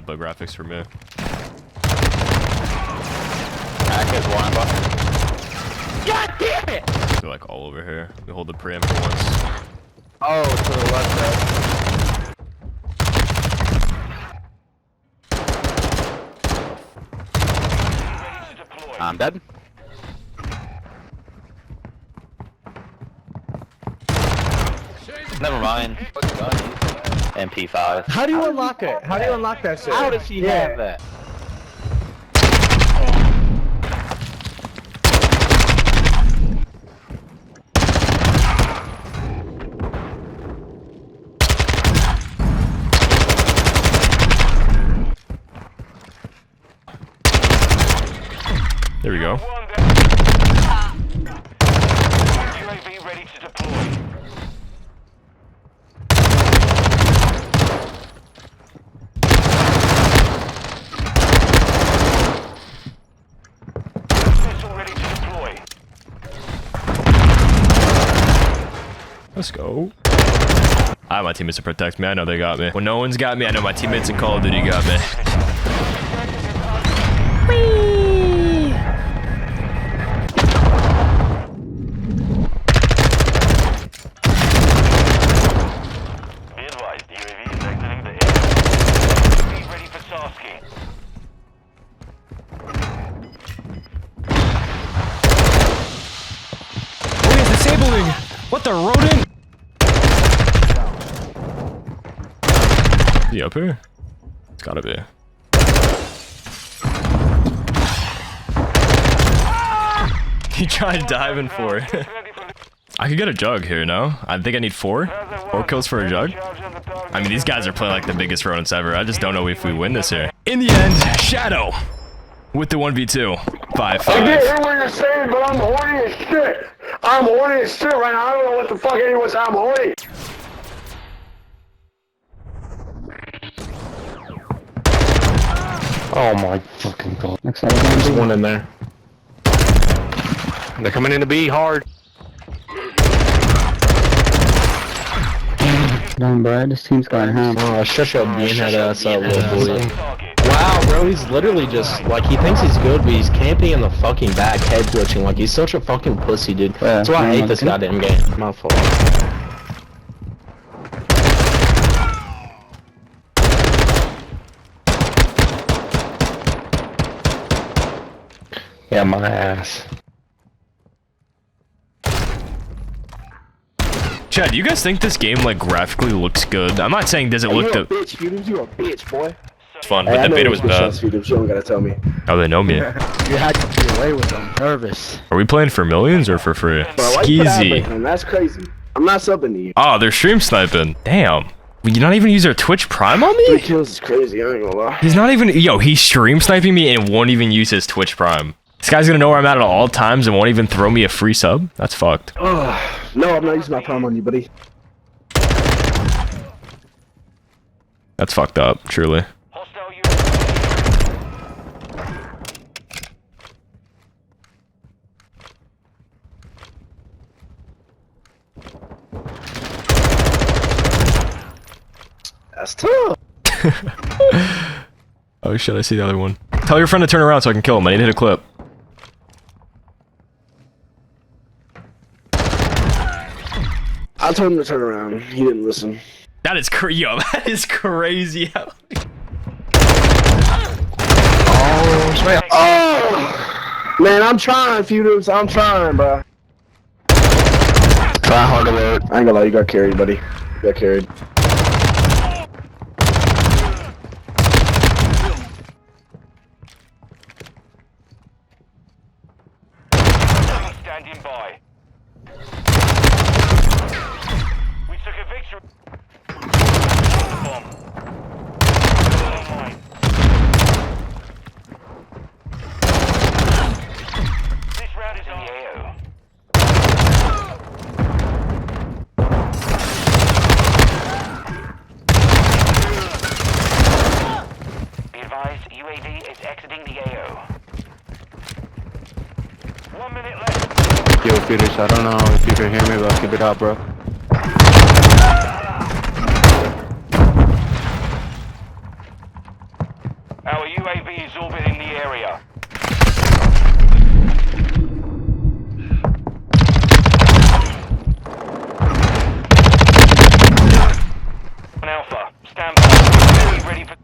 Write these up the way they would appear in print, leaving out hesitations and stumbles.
The graphics for me. Back is one, bro. God damn it! They're like all over here. We hold the perimeter once. Oh, to the left there. I'm dead. Never mind. MP5. How do you unlock it? How do you unlock that shit? How does she have that? There we go. UAV ready to deploy. Missile ready to deploy. Let's go. I have my teammates to protect me. I know they got me. When no one's got me, I know my teammates in Call of Duty got me. Be advised, UAV is exiting the area. Be ready for tasking. Oh, he's disabling! What the rodent? Is he up here? It's gotta be. He tried diving for it. I could get a jug here, no? I think I need 4 kills for a jug. I mean, these guys are playing like the biggest rodents ever. I just don't know if we win this here. In the end, Shadow with the 1v2. 5-5. I get hear what you're saying, but I'm horny as shit. I'm horny as shit right now. I don't know what the fuck anyone said. I'm horny. Oh my fucking god. There's one in there. They're coming in to B hard. Damn, bro, this team's going ham. Oh, shut your beanhead ass up, little boy. Wow, bro, he's literally just, like, he thinks he's good, but he's camping in the fucking back, head glitching. Like, he's such a fucking pussy, dude. That's why I hate this goddamn game. My fault. Yeah, my ass. Chad, do you guys think this game like graphically looks good? I'm not saying does it look the Bitch, you a bitch, boy. it's fun, but the beta was bad. You don't gotta tell me. Oh, they know me. You had to get away with them. Nervous. Are we playing for millions or for free? Bro, why you put that Skeezy. back on? That's crazy. I'm not subbing to you. Oh, they're stream sniping. Damn. Will you not even use their Twitch Prime on 3 me? kills is crazy. I ain't gonna lie. He's not even, yo, he's stream sniping me and won't even use his Twitch Prime. This guy's gonna know where I'm at all times and won't even throw me a free sub? That's fucked. No, I'm not using my prime on you, buddy. That's fucked up, truly. Hostile UAV. That's tough. Oh shit, I see the other one. Tell your friend to turn around so I can kill him. I need to hit a clip. I told him to turn around. He didn't listen. That is yo, that is crazy. Oh! Man, I'm trying, Feudums. I'm trying, bro. Try hard to work. I ain't gonna lie, you got carried, buddy. You got carried. Standing by. We took a victory. Bomb. Online. This round is on the AO. Be advised, UAV is exiting the AO. 1 minute left. Yo, Peters, I don't know if you can hear me, but keep it up, bro. UAV is orbiting the area. Alpha, stand by. Ready for...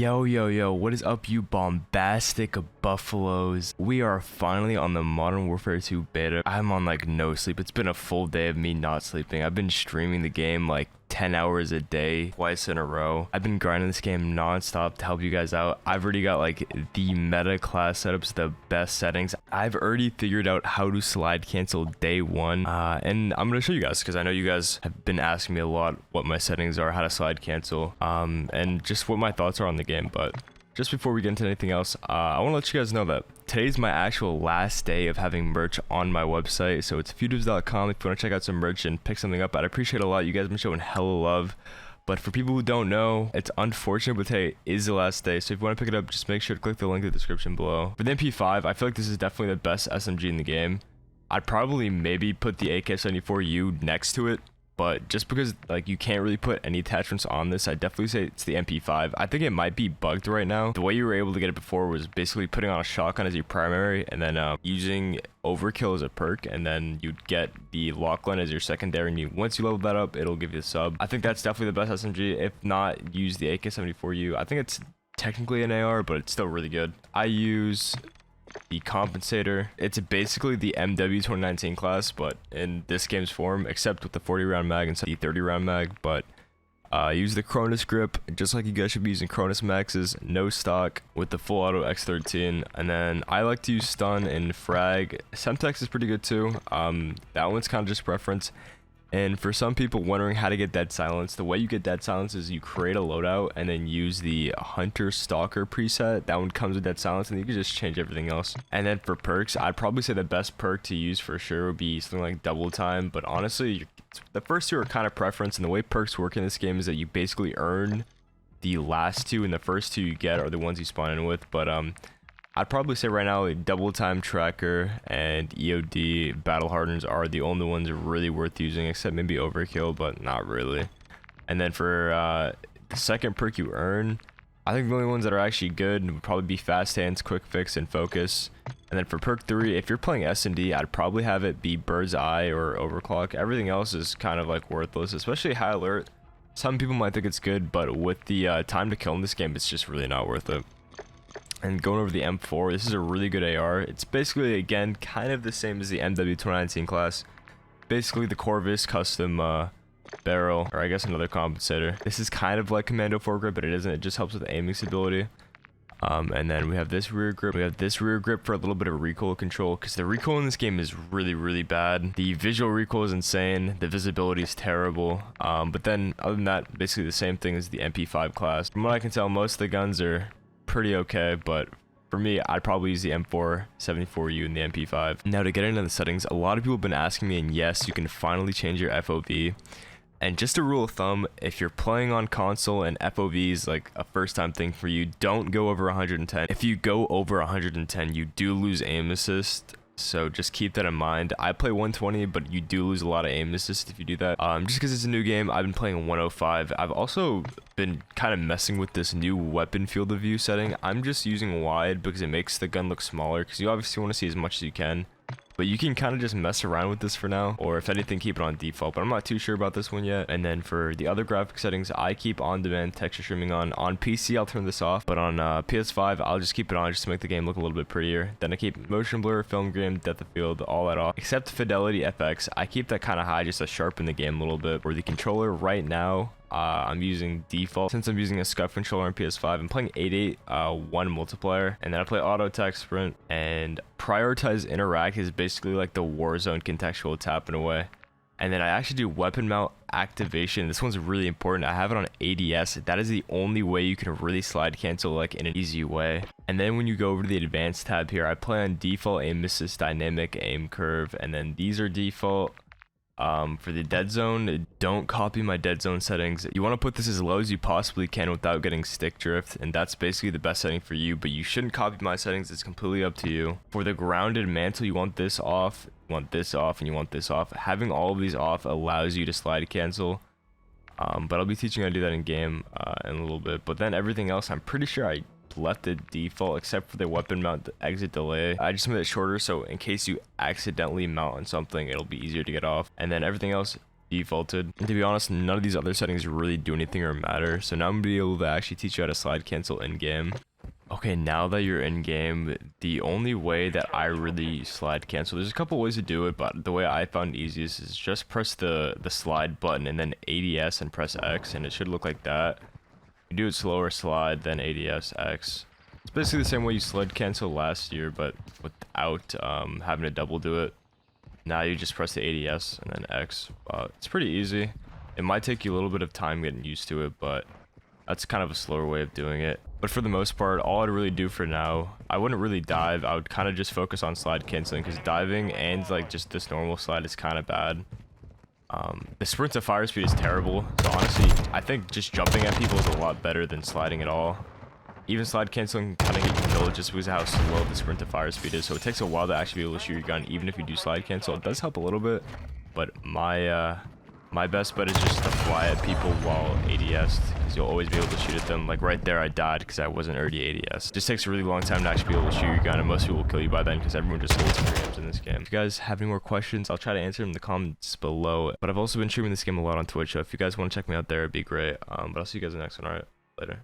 Yo, what is up, you bombastic buffaloes? We are finally on the Modern Warfare 2 beta. I'm on like no sleep. It's been a full day of me not sleeping. I've been streaming the game like 10 hours a day, twice in a row. I've been grinding this game non-stop to help you guys out. I've already got like the meta class setups, the best settings. I've already figured out how to slide cancel day one. And I'm gonna show you guys because I know you guys have been asking me a lot what my settings are, how to slide cancel, and just what my thoughts are on the game. But just before we get into anything else, I want to let you guys know that today's my actual last day of having merch on my website. So it's fewdivs.com if you want to check out some merch and pick something up. I'd appreciate it a lot. You guys have been showing hella love. But for people who don't know, it's unfortunate, but today is the last day. So if you want to pick it up, just make sure to click the link in the description below. For the MP5, I feel like this is definitely the best SMG in the game. I'd probably maybe put the AK-74U next to it. But just because like you can't really put any attachments on this, I definitely say it's the MP5. I think it might be bugged right now. The way you were able to get it before was basically putting on a shotgun as your primary and then using overkill as a perk, and then you'd get the Lachlan as your secondary, and once you level that up, it'll give you a sub. I think that's definitely the best SMG. If not, use the AK-74U. I think it's technically an AR, but it's still really good. I use the compensator. It's basically the MW 2019 class, but in this game's form, except with the 40 round mag instead of the 30 round mag. But use the Cronus grip, just like you guys should be using Cronus maxes, no stock with the full auto X13. And then I like to use stun and frag. Semtex is pretty good too. That one's kind of just preference. And for some people wondering how to get dead silence, the way you get dead silence is you create a loadout and then use the Hunter Stalker preset. That one comes with dead silence, and you can just change everything else. And then for perks, I'd probably say the best perk to use for sure would be something like double time. But honestly, the first two are kind of preference, and the way perks work in this game is that you basically earn the last two, and the first two you get are the ones you spawn in with. But I'd probably say right now, double time tracker and EOD battle hardens are the only ones really worth using, except maybe overkill, but not really. And then for the second perk you earn, I think the only ones that are actually good would probably be fast hands, quick fix, and focus. And then for perk 3, if you're playing S&D, I'd probably have it be bird's eye or overclock. Everything else is kind of like worthless, especially high alert. Some people might think it's good, but with the time to kill in this game, it's just really not worth it. And going over the M4, this is a really good AR. It's basically, again, kind of the same as the MW 2019 class. Basically the Corvus custom barrel, or I guess another compensator. This is kind of like Commando foregrip, but it isn't. It just helps with aiming stability. And then we have this rear grip. We have this rear grip for a little bit of recoil control, because the recoil in this game is really, really bad. The visual recoil is insane. The visibility is terrible. But then, other than that, basically the same thing as the MP5 class. From what I can tell, most of the guns are pretty okay, but for me, I'd probably use the M474U and the MP5. Now, to get into the settings, a lot of people have been asking me, and yes, you can finally change your FOV. And just a rule of thumb, if you're playing on console and FOV is like a first time thing for you, don't go over 110. If you go over 110, you do lose aim assist. So just keep that in mind. I play 120, but you do lose a lot of aim assist if you do that. Just because it's a new game, I've been playing 105. I've also been kind of messing with this new weapon field of view setting. I'm just using wide because it makes the gun look smaller, because you obviously want to see as much as you can. But you can kind of just mess around with this for now, or if anything, keep it on default, but I'm not too sure about this one yet. And then for the other graphic settings, I keep on-demand texture streaming on. On PC, I'll turn this off, but on PS5, I'll just keep it on just to make the game look a little bit prettier. Then I keep motion blur, film grain, depth of field, all that off. Except Fidelity FX, I keep that kind of high just to sharpen the game a little bit. For the controller right now, I'm using default. Since I'm using a scuff controller on PS5, I'm playing 8.8 1 multiplayer, and then I play auto attack sprint. And prioritize interact is basically like the Warzone contextual tap in a way. And then I actually do weapon mount activation. This one's really important. I have it on ADS. That is the only way you can really slide cancel like in an easy way. And then when you go over to the advanced tab here, I play on default aim assist, dynamic aim curve, and then these are default. For the dead zone, don't copy my dead zone settings. You want to put this as low as you possibly can without getting stick drift, and that's basically the best setting for you, but you shouldn't copy my settings. It's completely up to you. For the grounded mantle, you want this off, you want this off, and you want this off. Having all of these off allows you to slide cancel. But I'll be teaching you how to do that in game in a little bit. But then everything else, I'm pretty sure I left it default except for the weapon mount exit delay. I just made it shorter so in case you accidentally mount on something, it'll be easier to get off. And then everything else defaulted. And to be honest, none of these other settings really do anything or matter. So now I'm gonna be able to actually teach you how to slide cancel in game. Okay, now that you're in game, the only way that I really slide cancel, there's a couple ways to do it, but the way I found easiest is just press the slide button and then ADS and press X, and it should look like that. You do it slower, slide, then ADS, X. It's basically the same way you slid cancel last year, but without having to double do it. Now you just press the ADS and then X. It's pretty easy. It might take you a little bit of time getting used to it, but that's kind of a slower way of doing it. But for the most part, all I'd really do for now, I wouldn't really dive. I would kind of just focus on slide canceling because diving and like just this normal slide is kind of bad. The sprint to fire speed is terrible. So honestly, I think just jumping at people is a lot better than sliding at all. Even slide canceling kind of get you killed just because of how slow the sprint to fire speed is. So it takes a while to actually be able to shoot your gun, even if you do slide cancel. It does help a little bit, but my best bet is just to fly at people while ADS, because you'll always be able to shoot at them. Like right there, I died because I wasn't already ADS. It just takes a really long time to actually be able to shoot your gun, and most people will kill you by then because everyone just holds frames in this game. If you guys have any more questions, I'll try to answer them in the comments below. But I've also been streaming this game a lot on Twitch, so if you guys want to check me out there, it'd be great. But I'll see you guys in the next one. Alright, later.